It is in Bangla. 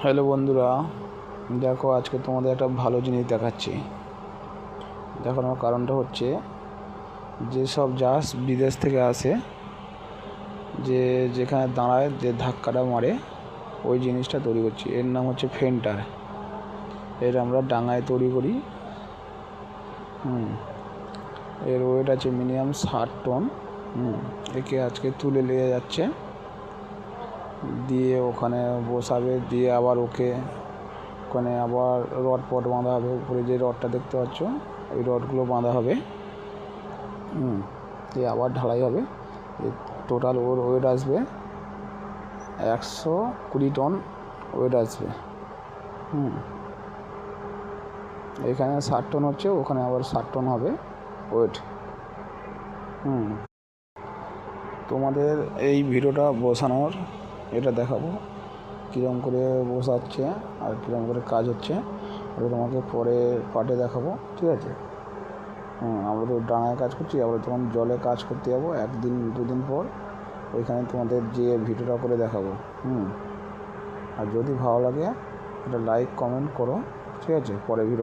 হ্যালো বন্ধুরা, দেখো আজকে তোমাদের একটা ভালো জিনিস দেখাচ্ছি। দেখানোর কারণটা হচ্ছে যেসব জাহাজ বিদেশ থেকে আসে, যেখানে দাঁড়ায় যে ধাক্কাটা মারে ওই জিনিসটা তৈরি করছি। এর নাম হচ্ছে ফেন্টার। এর আমরা ডাঙায় তৈরি করি। এর ওয়েট আছে মিনিমাম 60 টন। একে আজকে তুলে নিয়ে যাচ্ছে, দিয়ে ওখানে বসাবে, দিয়ে আবার ওখানে আবার রড পট বাঁধা হবে। উপরে যে রডটা দেখতে পাচ্ছ ওই রডগুলো বাঁধা হবে। দিয়ে আবার ঢালাই হবে। টোটাল ওর ওয়েট আসবে 120 টন ওয়েট আসবে। এখানে 60 টন হচ্ছে, ওখানে আবার 60 টন হবে ওয়েট। তোমাদের এই ভিডিওটা বসানোর এটা দেখাবো কীরকম করে বসাচ্ছে আর কীরকম করে কাজ হচ্ছে, ওটা তোমাকে পরে পার্টে দেখাবো, ঠিক আছে? আমরা তো ডাঙায় কাজ করছি, আবার তখন জলে কাজ করতে যাবো 1-2 দিন পর, ওইখানে তোমাদের যে ভিডিওটা করে দেখাবো। আর যদি ভালো লাগে এটা লাইক কমেন্ট করো, ঠিক আছে? পরে ভিডিও